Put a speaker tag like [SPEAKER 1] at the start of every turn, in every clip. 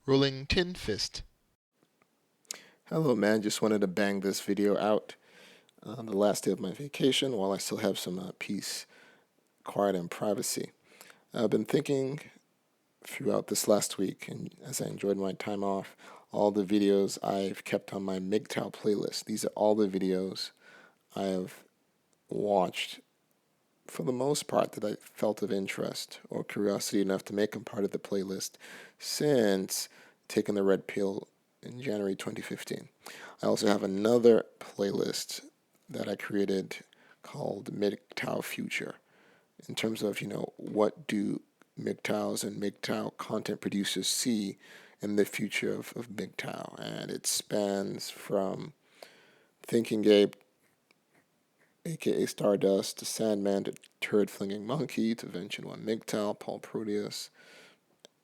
[SPEAKER 1] Rolling Tin Fist.
[SPEAKER 2] Hello, man. Just wanted to bang this video out on the last day of my vacation while I still have some peace, quiet, and privacy. I've been thinking throughout this last week, and as I enjoyed my time off, all the videos I've kept on my MGTOW playlist. These are all the videos I have watched for the most part that I felt of interest or curiosity enough to make them part of the playlist since taking the red pill in January 2015. I also have another playlist that I created called MGTOW Future in terms of, what do MGTOWs and MGTOW content producers see in the future of MGTOW. And it spans from Thinking Ape, aka Stardust, to Sandman, to Turd Flinging Monkey, to Venture One MGTOW, Paul Proteus,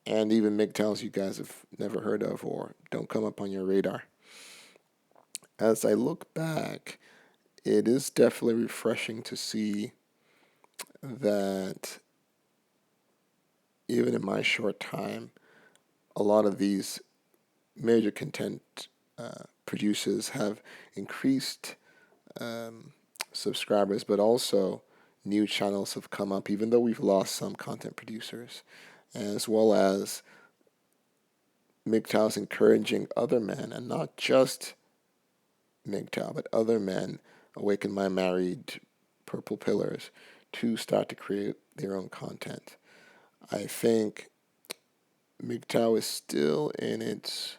[SPEAKER 2] and even MGTOWs you guys have never heard of or don't come up on your radar. As I look back, it is definitely refreshing to see that even in my short time, a lot of these major content producers have increased um, subscribers, but also new channels have come up, even though we've lost some content producers, as well as MGTOW's encouraging other men, and not just MGTOW, but other men, Awaken My Married, Purple Pillars, to start to create their own content. I think MGTOW is still in its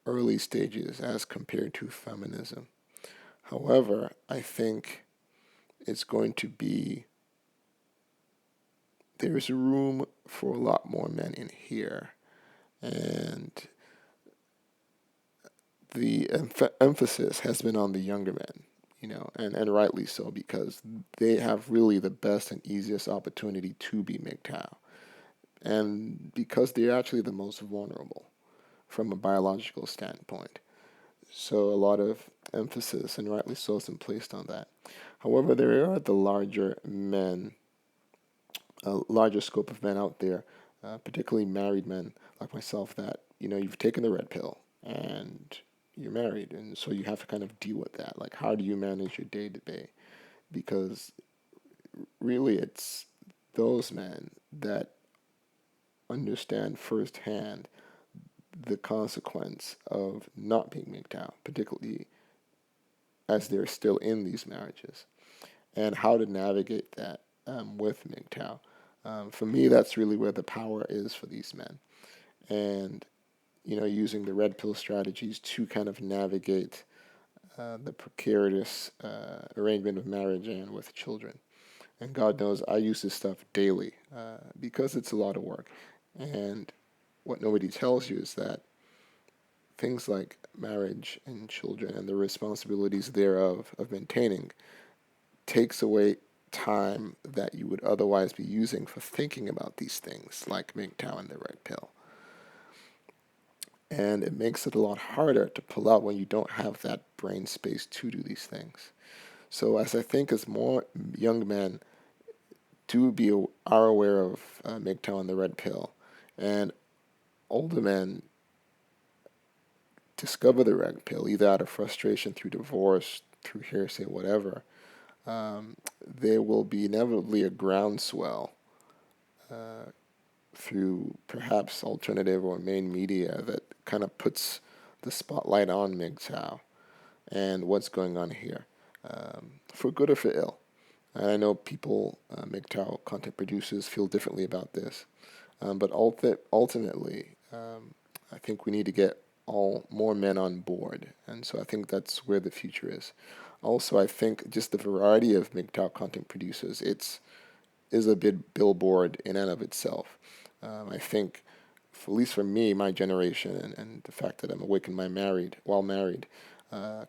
[SPEAKER 2] early stages as compared to feminism. However, I think it's going to be, there's room for a lot more men in here. And the emphasis has been on the younger men, and rightly so, because they have really the best and easiest opportunity to be MGTOW. And because they're actually the most vulnerable from a biological standpoint. So a lot of emphasis, and rightly so, has been placed on that. However, there are the larger men, a larger scope of men out there, particularly married men like myself, that you've taken the red pill and you're married, and so you have to kind of deal with that. Like, how do you manage your day to day? Because really, it's those men that understand firsthand the consequence of not being MGTOW, particularly as they're still in these marriages, and how to navigate that with MGTOW. For me, that's really where the power is for these men, and using the red pill strategies to kind of navigate the precarious arrangement of marriage and with children. And God knows I use this stuff daily because it's a lot of work. And what nobody tells you is that things like marriage and children and the responsibilities thereof of maintaining takes away time that you would otherwise be using for thinking about these things like MGTOW and the red pill. And it makes it a lot harder to pull out when you don't have that brain space to do these things. So as I think as more young men are aware of MGTOW and the red pill, and older men discover the red pill either out of frustration through divorce, through hearsay, whatever, there will be inevitably a groundswell uh, through perhaps alternative or main media that kind of puts the spotlight on MGTOW and what's going on here, for good or for ill. And I know people, MGTOW content producers, feel differently about this, but ultimately, I think we need to get all more men on board, and so I think that's where the future is. Also, I think just the variety of MGTOW content producers, it's is a big billboard in and of itself. I think, at least for me, my generation, and the fact that I'm awakened my married while married,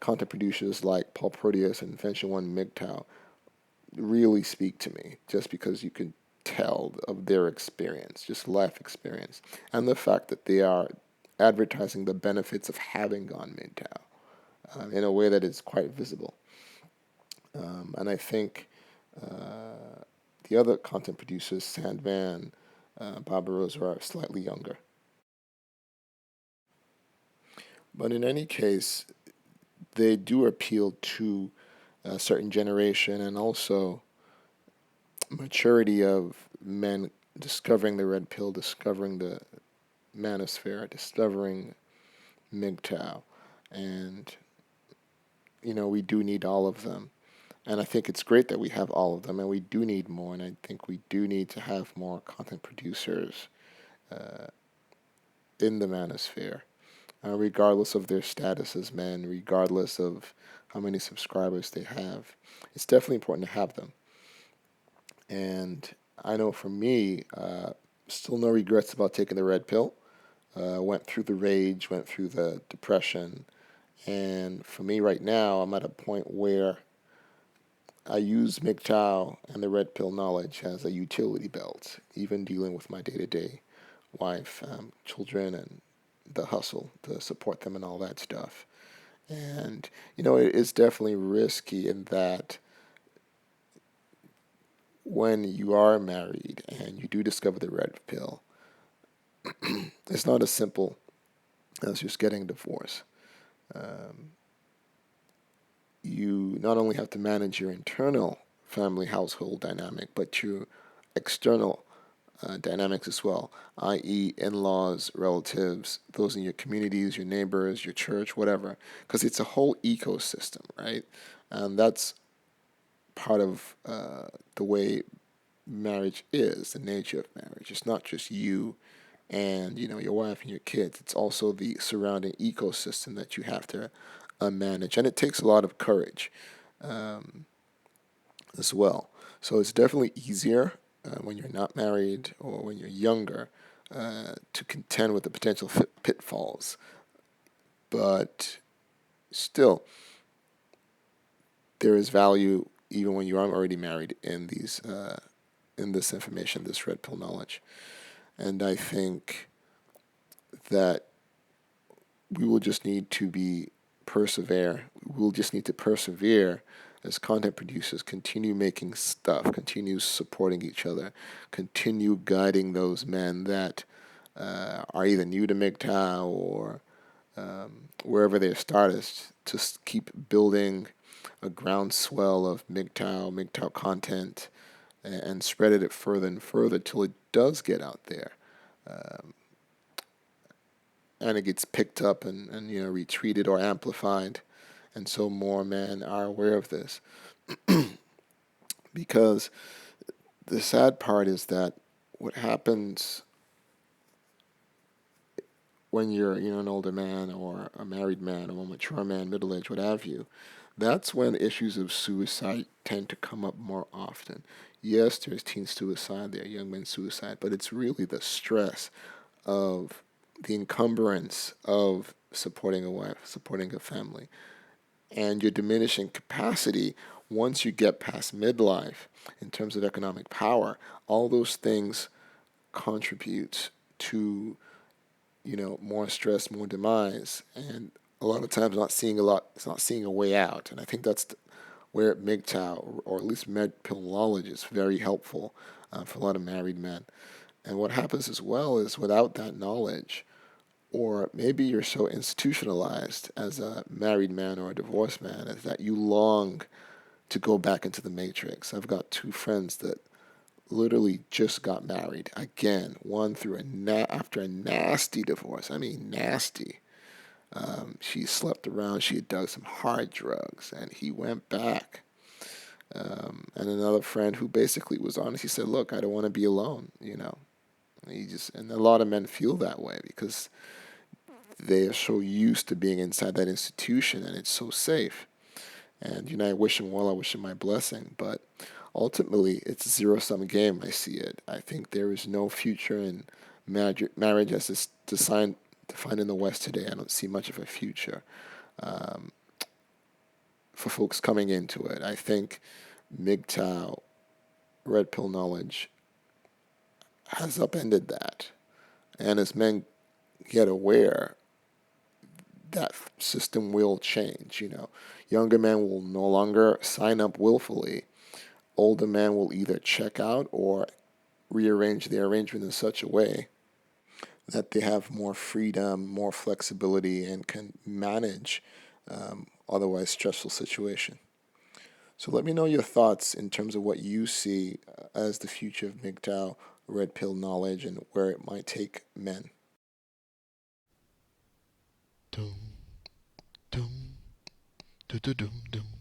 [SPEAKER 2] content producers like Paul Proteus and Venture One MGTOW really speak to me, just because you can tell of their experience, just life experience, and the fact that they are advertising the benefits of having gone MGTOW in a way that is quite visible. And I think the other content producers, Sandvan, Bob Rose, are slightly younger. But in any case, they do appeal to a certain generation and also maturity of men discovering the red pill, discovering the manosphere, discovering MGTOW. And, we do need all of them. And I think it's great that we have all of them, and we do need more. And I think we do need to have more content producers uh, in the manosphere, regardless of their status as men, regardless of how many subscribers they have. It's definitely important to have them. And I know for me, still no regrets about taking the red pill. Went through the rage, went through the depression. And for me right now, I'm at a point where I use MGTOW and the red pill knowledge as a utility belt, even dealing with my day to day wife, children, and the hustle to support them and all that stuff. And, it is definitely risky in that when you are married and you do discover the red pill, it's not as simple as just getting a divorce. Um, you not only have to manage your internal family household dynamic, but your external dynamics as well, i.e., in laws, relatives, those in your communities, your neighbors, your church, whatever. Because it's a whole ecosystem, right? And that's part of the way marriage is, the nature of marriage. It's not just you and your wife and your kids. It's also the surrounding ecosystem that you have to manage, and it takes a lot of courage um, as well. So it's definitely easier when you're not married or when you're younger to contend with the potential pitfalls. But still, there is value even when you are already married in this information, this red pill knowledge. And I think that we will just need to be persevere. We'll just need to persevere as content producers, continue making stuff, continue supporting each other, continue guiding those men that are either new to MGTOW or wherever they started, to keep building a groundswell of MGTOW content, and spread it further and further till it does get out there. Um, and it gets picked up and retweeted or amplified, and so more men are aware of this. Because the sad part is that what happens when you're an older man or a married man or a mature man, middle aged, what have you, that's when issues of suicide tend to come up more often. Yes, there's teen suicide, there are young men suicide, but it's really the stress of the encumbrance of supporting a wife, supporting a family, and your diminishing capacity once you get past midlife in terms of economic power. All those things contribute to more stress, more demise, and a lot of times it's not seeing a way out. And I think that's where MGTOW, or at least med pill knowledge, is very helpful for a lot of married men. And what happens as well is without that knowledge, or maybe you're so institutionalized as a married man or a divorced man, is that you long to go back into the matrix. I've got two friends that literally just got married again. One through after a nasty divorce. I mean, nasty. She slept around. She had done some hard drugs, and he went back. And another friend who basically was honest. He said, "Look, I don't want to be alone." And a lot of men feel that way because they are so used to being inside that institution, and it's so safe. And I wish him well. I wish him my blessing, but ultimately, it's a zero-sum game. I see it. I think there is no future in marriage as it's defined in the West today. I don't see much of a future um, for folks coming into it. I think MGTOW, red pill knowledge, has upended that. And as men get aware, that system will change. Younger men will no longer sign up willfully. Older men will either check out or rearrange the arrangement in such a way that they have more freedom, more flexibility, and can manage otherwise stressful situation. So let me know your thoughts in terms of what you see as the future of MGTOW, red pill knowledge, and where it might take men. Dum, dum, dum, dum, dum.